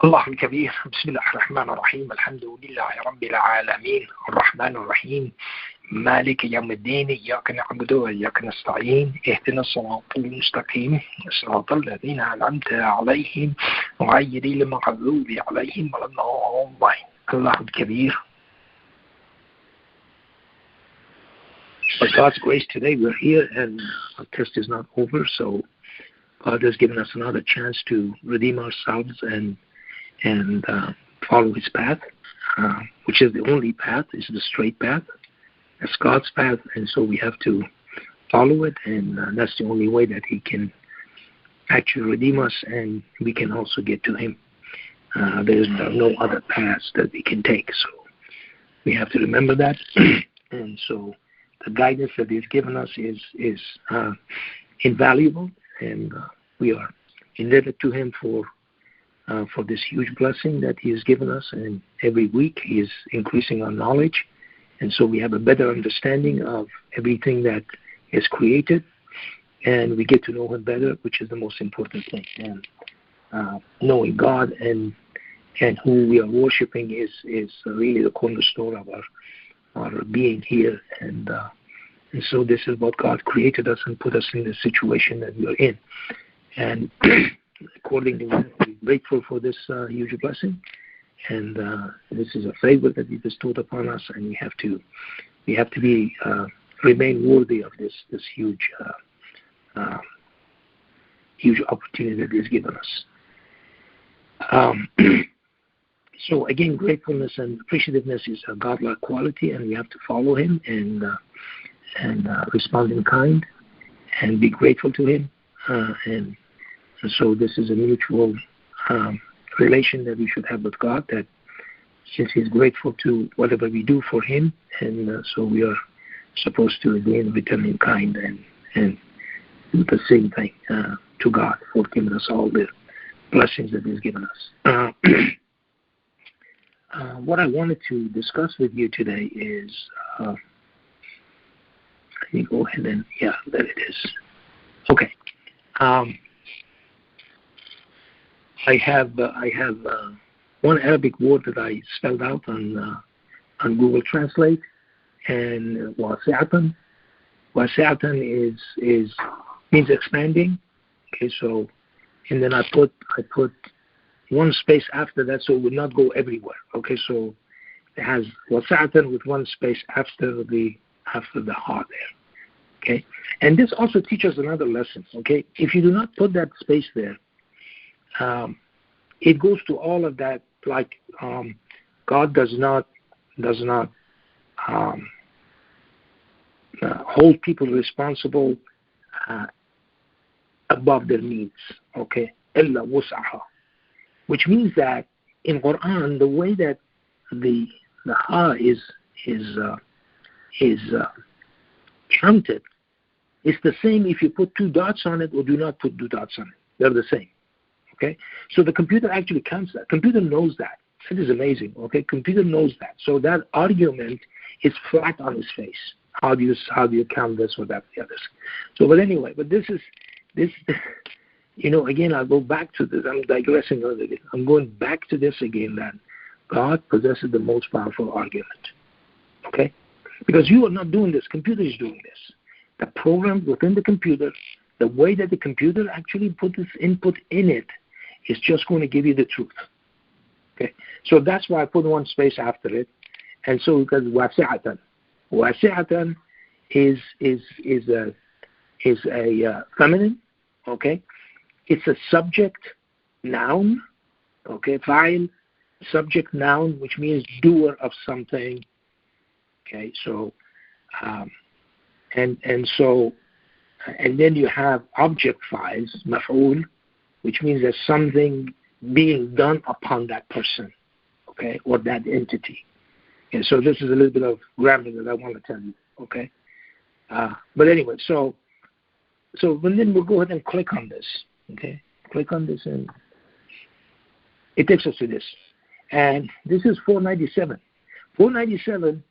الله الكبير. بسم الله الرحمن الرحيم. الحمد لله رب العالمين الرحمن الرحيم مالك يوم الدين. إياك نعبد وإياك نستعين. اهدنا الصراط المستقيم صراط الذين أنعمت عليهم غير المغضوب عليهم ولا الضالين. الله الكبير. By God's grace, today we're here and our test is not over, so God has given us another chance to redeem ourselves and follow His path, which is the only path, is the straight path. That's God's path, and so we have to follow it, and that's the only way that He can actually redeem us, and we can also get to Him. There's no other paths that we can take, so we have to remember that. And so the guidance that He's given us is invaluable, and we are indebted to Him for this huge blessing that He has given us. And every week He is increasing our knowledge, and so we have a better understanding of everything that is created, and we get to know Him better, which is the most important thing. And knowing God and who we are worshiping is really the cornerstone of our being here, and so this is what God created us and put us in the situation that we are in. And accordingly, we're grateful for this huge blessing, and this is a favor that He bestowed upon us, and we have to be remain worthy of this huge opportunity that He has given us. So again, gratefulness and appreciativeness is a godlike quality, and we have to follow Him and respond in kind and be grateful to Him. And so this is a mutual relation that we should have with God, that since He's grateful to whatever we do for Him, and so we are supposed to again return in kind and do the same thing to God for giving us all the blessings that He's given us. What I wanted to discuss with you today is, let me go ahead and, there it is. Okay. I have one Arabic word that I spelled out on Google Translate, and wasi'atan. Wasi'atan means expanding. Okay, so, and then I put one space after that, so it would not go everywhere. Okay, so it has wasi'atan with one space after the ha there. Okay, and this also teaches another lesson. Okay, if you do not put that space there, it goes to all of that. Like God does not hold people responsible above their needs. Okay, illa wus'aha, which means that in Quran, the way that the ha is counted, it's the same if you put two dots on it or do not put two dots on it. They're the same. Okay? So the computer actually counts that. Computer knows that. That is amazing. Okay? Computer knows that. So that argument is flat on its face. How do you count this or that, the others? So, but anyway, this, again, I'll go back to this. I'm digressing a little bit. I'm going back to this again, that God possesses the most powerful argument. Okay? Because you are not doing this. Computer is doing this. The program within the computer, the way that the computer actually put this input in it, is just going to give you the truth. Okay? So that's why I put one space after it. And so because wasi'atan. Wasi'atan is a feminine. Okay? It's a subject noun. Okay? Fa'il, subject noun, which means doer of something. Okay? So and then you have object files, maf'ul, which means there's something being done upon that person, okay, or that entity. And so this is a little bit of grammar that I want to tell you, okay? But anyway, so then we'll go ahead and click on this, okay? Click on this, and it takes us to this. And this is 497. 497,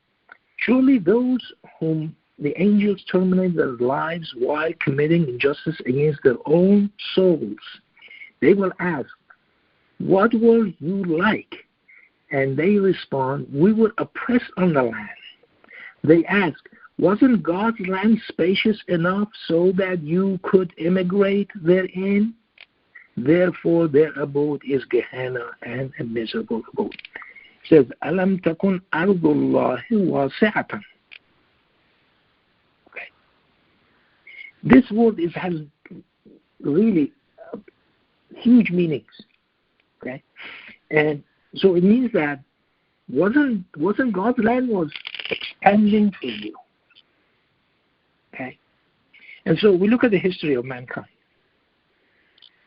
surely those whom the angels terminate their lives while committing injustice against their own souls, they will ask, what will you like? And they respond, we were oppressed on the land. They ask, wasn't God's land spacious enough so that you could immigrate therein? Therefore, their abode is Gehenna and a miserable abode. It says, Alam takun ardullahi wasi'atan. Okay. This word has really huge meanings. Okay, and so it means that wasn't God's land was expanding for you. Okay, and so we look at the history of mankind.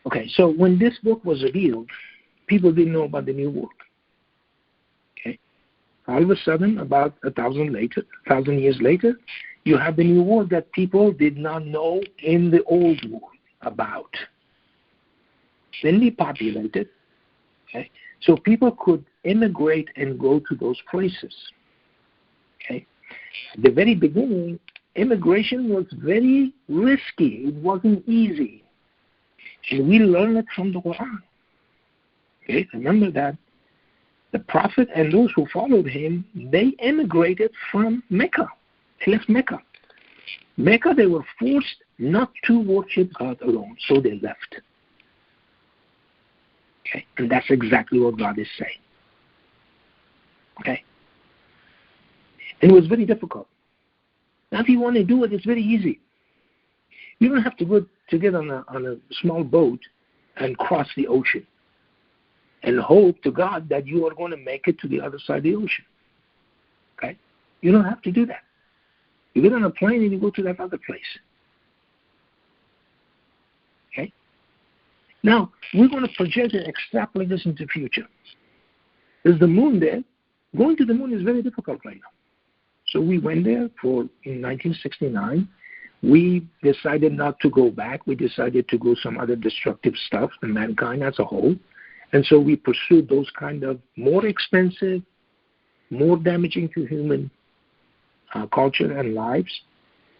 Okay, so when this book was revealed, people didn't know about the new world. Okay, all of a sudden, about 1,000 years later, you have the new world that people did not know in the old world about. Then they populated. Okay, so people could immigrate and go to those places. Okay, at the very beginning, immigration was very risky. It wasn't easy. And we learn it from the Quran. Okay, remember that the Prophet and those who followed him, they immigrated from Mecca. They left Mecca. Mecca, they were forced not to worship God alone, so they left. Okay, and that's exactly what God is saying. Okay, and it was very difficult. Now, if you want to do it, it's very easy. You don't have to go to get on a small boat and cross the ocean and hope to God that you are going to make it to the other side of the ocean. Okay? You don't have to do that. You get on a plane and you go to that other place. Okay? Now, we're going to project and extrapolate this into the future. There's the moon there. Going to the moon is very difficult right now. So we went there in 1969. We decided not to go back. We decided to go some other destructive stuff in mankind as a whole. And so we pursued those kind of more expensive, more damaging to human culture and lives.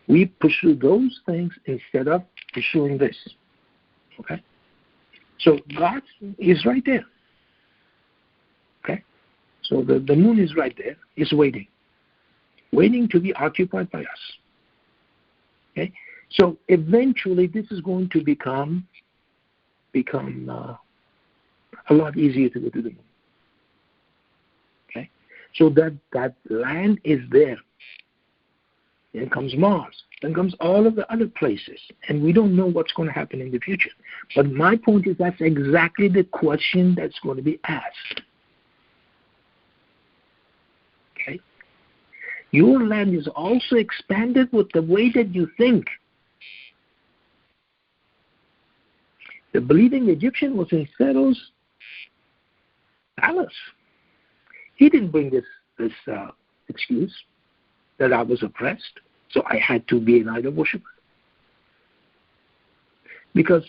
We pursued those things instead of pursuing this. Okay? So God is right there. Okay? So the moon is right there. It's waiting to be occupied by us. Okay, so eventually this is going to become a lot easier to go to the moon. Okay, so that land is there. Then comes Mars. Then comes all of the other places, and we don't know what's going to happen in the future. But my point is that's exactly the question that's going to be asked. Okay. Your land is also expanded with the way that you think. The believing Egyptian was in Pharaoh's palace. He didn't bring this excuse that I was oppressed, so I had to be an idol worshiper. Because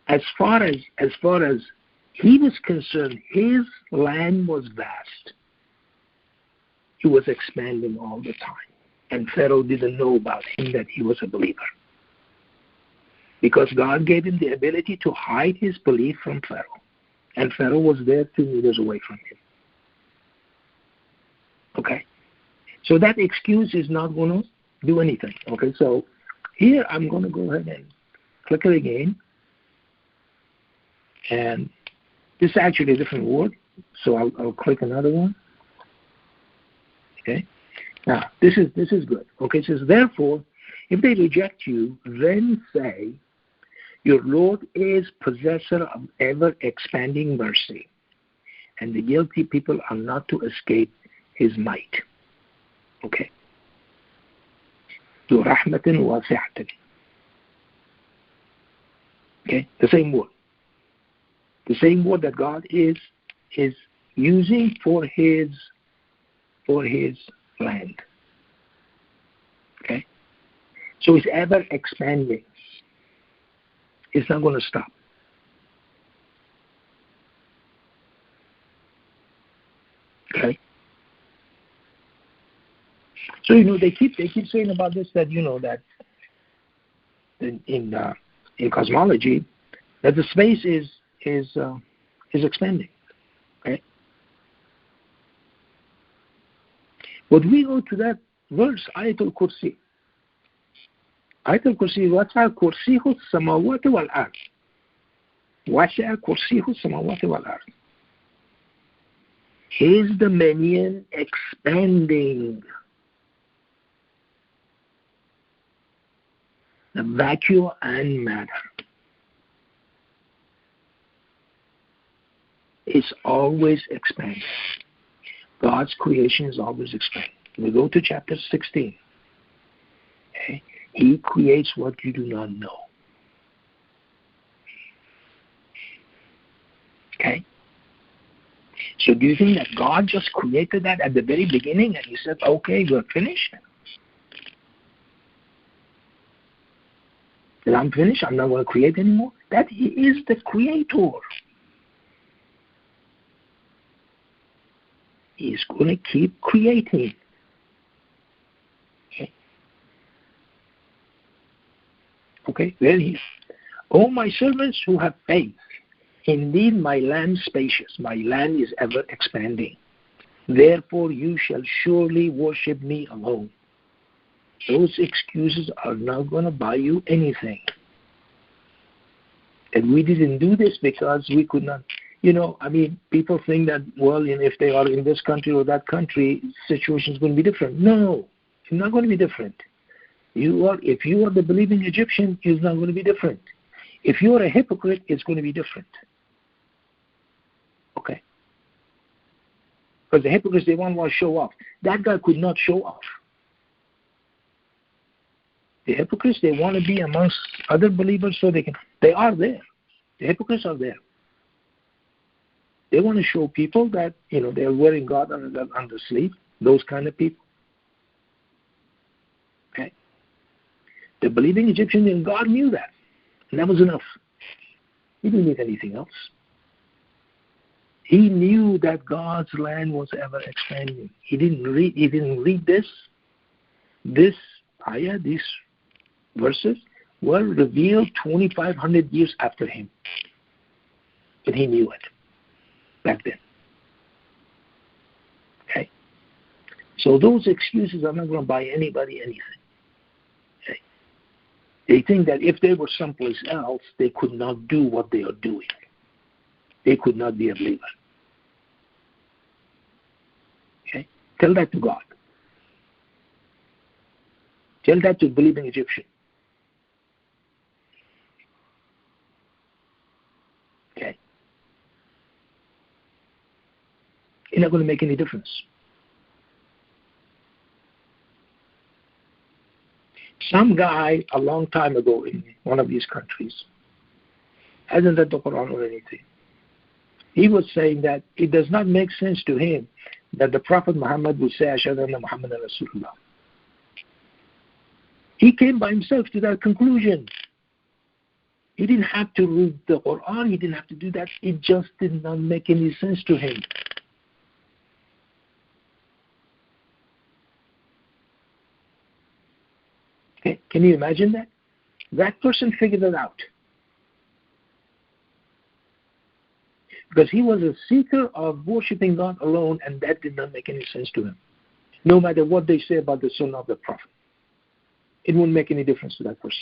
as far as he was concerned, his land was vast. He was expanding all the time. And Pharaoh didn't know about him that he was a believer. Because God gave him the ability to hide his belief from Pharaoh. And Pharaoh was there 2 meters away from him. Okay? So that excuse is not going to do anything. Okay, so here I'm going to go ahead and click it again. And this is actually a different word. So I'll click another one. Okay. Now, this is good. Okay, it says, therefore, if they reject you, then say, your Lord is possessor of ever-expanding mercy, and the guilty people are not to escape his might. Okay. ذو رحمة واسعة. Okay, the same word. The same word that God is using for his land. Okay? So it's ever expanding. It's not going to stop. Okay? So they keep saying about this that that in cosmology that the space is is expanding. Okay? But we go to that verse, Ayatul Kursi. Ayatul Kursi, وَسَعَ كُرْسِيهُ السَّمَاوَاتِ وَالْأَرْضِ. وَسَعَ كُرْسِيهُ السَّمَاوَاتِ وَالْأَرْضِ. His dominion expanding. The vacuum and matter is always expanding. God's creation is always expanding. We go to chapter 16. Okay? He creates what you do not know. Okay? So do you think that God just created that at the very beginning and he said, okay, we're finished? That I'm finished, I'm not going to create anymore? That he is the creator. He's going to keep creating. Okay, there he is. O my servants who have faith, indeed my land spacious, my land is ever expanding. Therefore you shall surely worship me alone. Those excuses are not going to buy you anything. And we didn't do this because we could not. People think that, well, if they are in this country or that country, situation is going to be different. No, it's not going to be different. If you are the believing Egyptian, it's not going to be different. If you are a hypocrite, it's going to be different. Okay? Because the hypocrites, they want to show off. That guy could not show off. The hypocrites, they want to be amongst other believers so they are there. The hypocrites are there. They want to show people that, they're wearing God on the sleeve, those kind of people. Okay? The believing Egyptian and God knew that. And that was enough. He didn't need anything else. He knew that God's land was ever expanding. He didn't read this. This ayah, these verses were revealed 2,500 years after him. But he knew it back then. Okay? So those excuses are not going to buy anybody anything. Okay? They think that if they were someplace else, they could not do what they are doing. They could not be a believer. Okay? Tell that to God. Tell that to believing Egyptian. Okay? It's not going to make any difference. Some guy a long time ago in one of these countries hasn't read the Quran or anything. He was saying that it does not make sense to him that the Prophet Muhammad would say, Ashhadu anna Muhammadan Rasulullah. He came by himself to that conclusion. He didn't have to read the Quran. He didn't have to do that. It just did not make any sense to him. Okay. Can you imagine that? That person figured it out. Because he was a seeker of worshiping God alone, and that did not make any sense to him. No matter what they say about the Sunnah of the Prophet. It wouldn't make any difference to that person.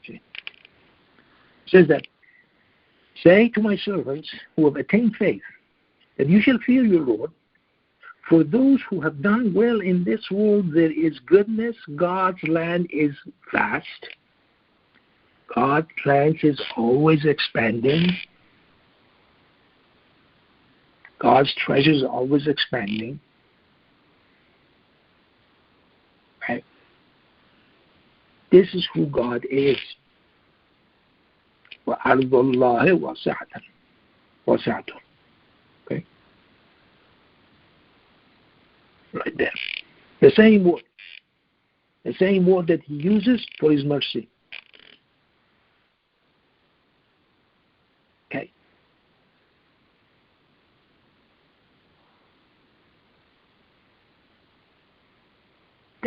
Okay. It says that, say to my servants who have attained faith, that you shall fear your Lord. For those who have done well in this world, there is goodness. God's land is vast. God's land is always expanding. God's treasure is always expanding. Right? This is who God is. وَأَرْضُ اللَّهِ وَاسِعَةٌ. Okay? Right there. The same word. The same word that he uses for his mercy. Okay.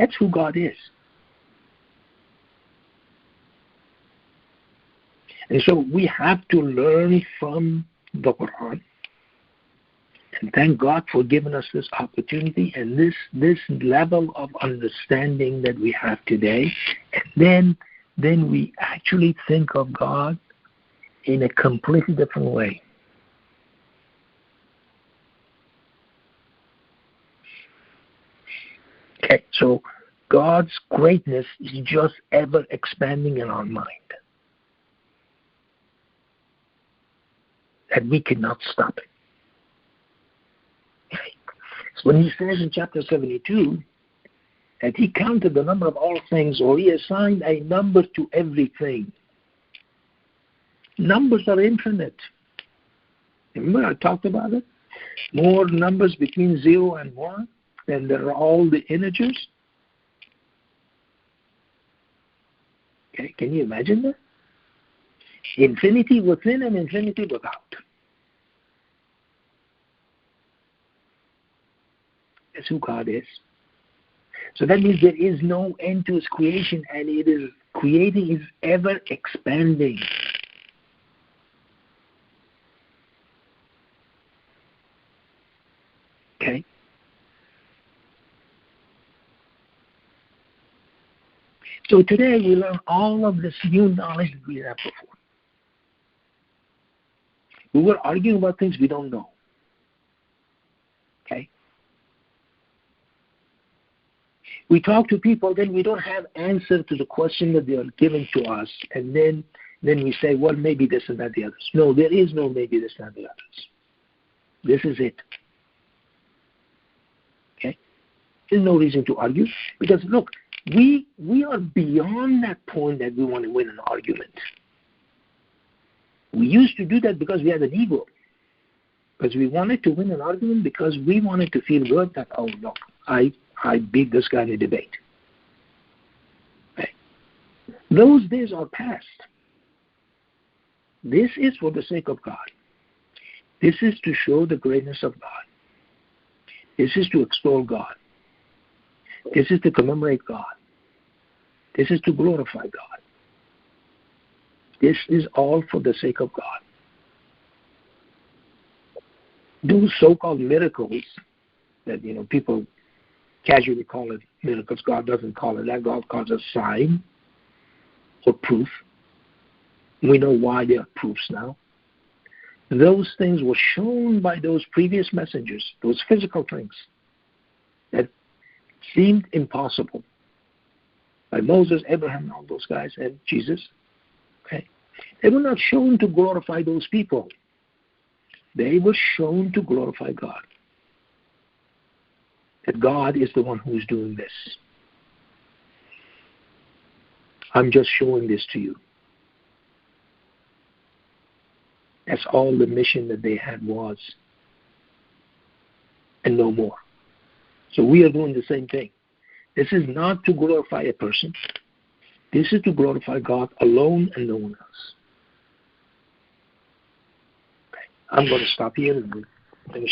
That's who God is. And so we have to learn from the Quran. And thank God for giving us this opportunity and this level of understanding that we have today. And then we actually think of God in a completely different way. Okay, so God's greatness is just ever expanding in our mind. And we cannot stop it. So when he says in chapter 72 that he counted the number of all things, or he assigned a number to everything. Numbers are infinite. Remember I talked about it? More numbers between 0 and 1 than there are all the integers. Okay, can you imagine that? Infinity within and infinity without. That's who God is. So that means there is no end to his creation, and it is creating is ever expanding. Okay? So today we learn all of this new knowledge that we have before. We were arguing about things we don't know. Okay? We talk to people, then we don't have answer to the question that they are giving to us, and then we say, well, maybe this and that the others. No, there is no maybe this and that the others. This is it. Okay? There's no reason to argue, because look, we are beyond that point that we want to win an argument. We used to do that because we had an ego. Because we wanted to win an argument because we wanted to feel good that, oh, look, I beat this guy in a debate. Right? Those days are past. This is for the sake of God. This is to show the greatness of God. This is to extol God. This is to commemorate God. This is to glorify God. This is all for the sake of God. Those so-called miracles that, people casually call it miracles, God doesn't call it that. God calls it sign or proof. We know why they are proofs now. Those things were shown by those previous messengers, those physical things that seemed impossible. By Moses, Abraham, and all those guys, and Jesus. Okay? They were not shown to glorify those people. They were shown to glorify God. That God is the one who is doing this. I'm just showing this to you. That's all the mission that they had was. And no more. So we are doing the same thing. This is not to glorify a person. This is to glorify God alone and no one else. Okay. I'm going to stop here and finish.